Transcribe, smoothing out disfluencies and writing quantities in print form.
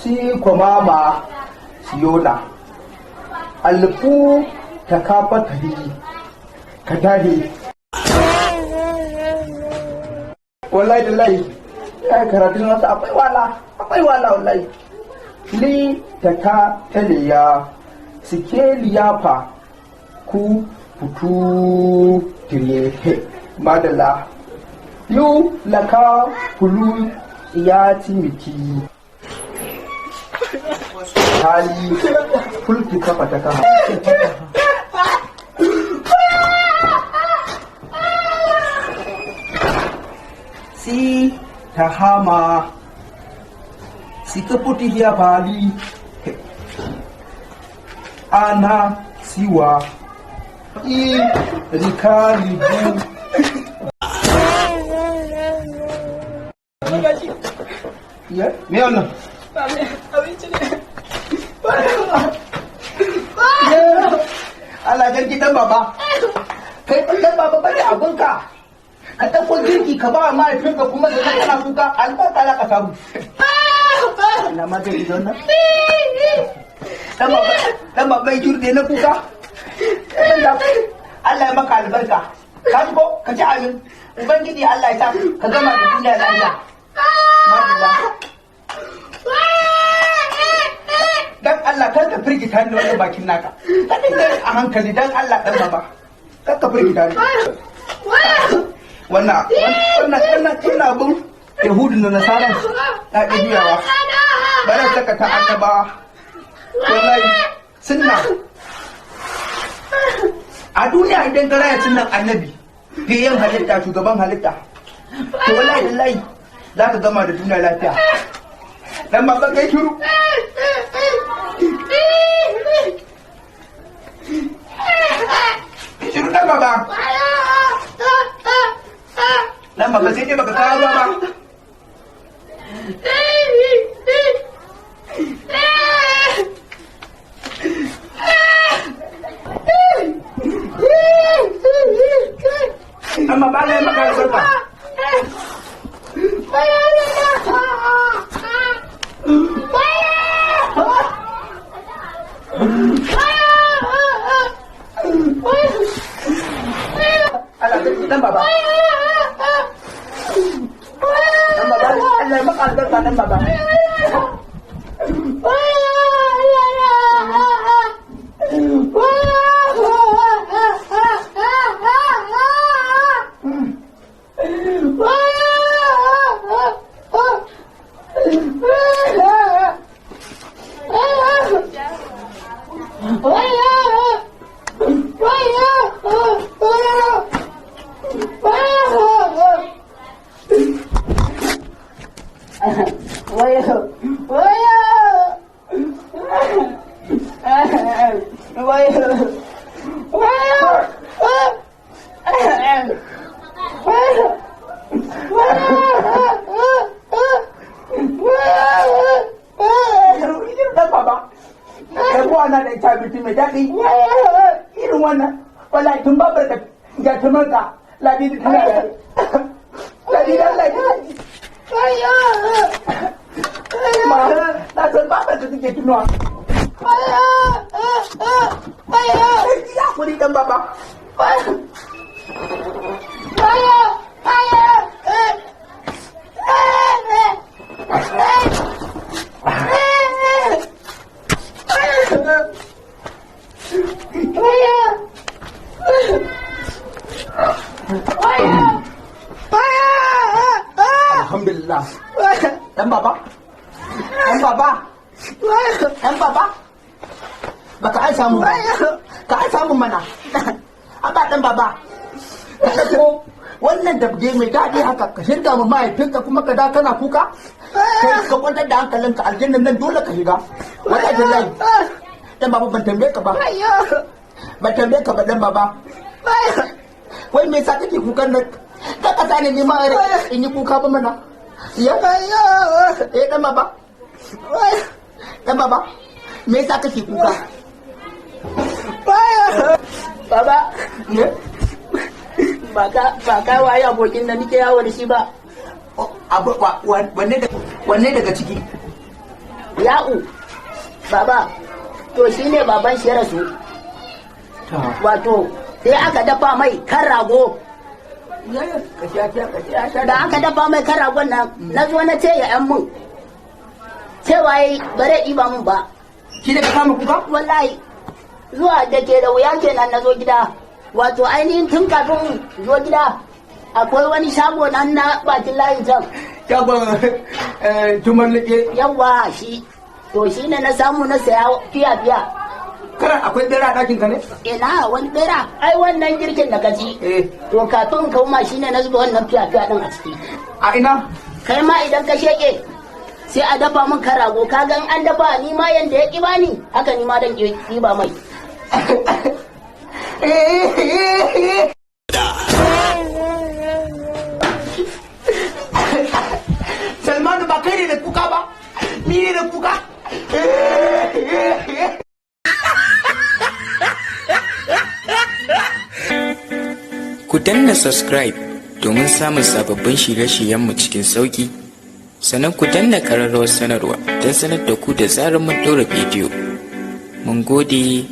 si kwamama siyola alfu ta kafa tari ka dade wallahi da lai ya karatu nasu akwai wala wallahi li ta ka taliya sikeliyafa ku putu tiriye madala yu laka pulu ya timiki hali fulki kafa ta kama si tahama si keputi ya bali ana siwa i rikalibu ya me wannan abinci ne Allah garki dan baba kai dan baba bane abunka ka dauko girki ka ba mahaifinka kuma da kana kuka albarka za ka samu na ma da idan nan dan baba yi jurde na kuka Allah ya maka albarka ka ji ko ka ji amin ubangiji Allah ya sa ka gama da duniya lafiya madalla dan Allah kar ka firgita ni wannan bakin naka ka dinga a hankali dan Allah dan baba kar ka firgita ni wannan abun yahudu da nasara na ɗabiyawa bayan saka ta annabawa wallahi sunna a duniya idan ka raya sunnan annabi fiyen halitta shugaban halitta to wallahi za ka gama da duniya lafiya dan baba kai shiru shiru dan baba sai dai baka kawo ba amma ba na maka albarka dan baba Allah ya maka albarka dan baba ana da ita abinci mai daɗi irin wannan wallahi tun ba barka ga tumanka ladidi tana da ladidi Allah ya ma na san ba barka take tunawa ya kuri dan baba Alhamdulillah. Dan baba. Baka ai samu. Ka ai samu mana. Aba dan baba. Ko wannan dabge mai daɗi haka ka shirga mu mahaifinka kuma ka da kana kuka? Kai ka kwantar da hankalinka aljannan nan dole ka shiga. Wallahi dan baba ban tambaye ka ba. Ban tambaye ka ba dan baba. Wai me yasa kake kukan nan? Ka kasa ne ma in yi kuka ba mana. Ya dan baba. Dan baba. Me yasa kake kuka? Baba. Ba ka waye abokin da nake yawo da shi ba. Wanne daga ciki? ya'u baba to shine baban shi ya rasu wato sai aka dafa mai kan rago da aka dafa mai kan ragon nan na zo na ce ya yan mun cewa yi bare ɗiba mun ba shi da ka kama kuka wallahi zuwa da ke da wuya kenan na zo gida wato ainihin tun kafin zo gida akwai wani shago nan na bakin layin can shagon tumarlike yawa shi to shi ne na samu na saya fiya karan akwai bera a ɗakin ka ne ina wani bera ai wannan girkin da gaji to kafin kauma shi ne na zuba wannan fiya din a ciki a ina kai ma idan ka sheke sai a dafa min kan rago ka gan an dafa ni ma yanda ya ƙiba ni haka ni ma dan ƙiba mai Salmanu ba kai ne da kuka ba ni ne da kuka ku danna subscribe domin samun sababbin shirye-shiryenmu cikin sauƙi sannan ku danna ƙararrawar sanarwa don sanar da ku da zarar mun ɗora bidiyo mun gode.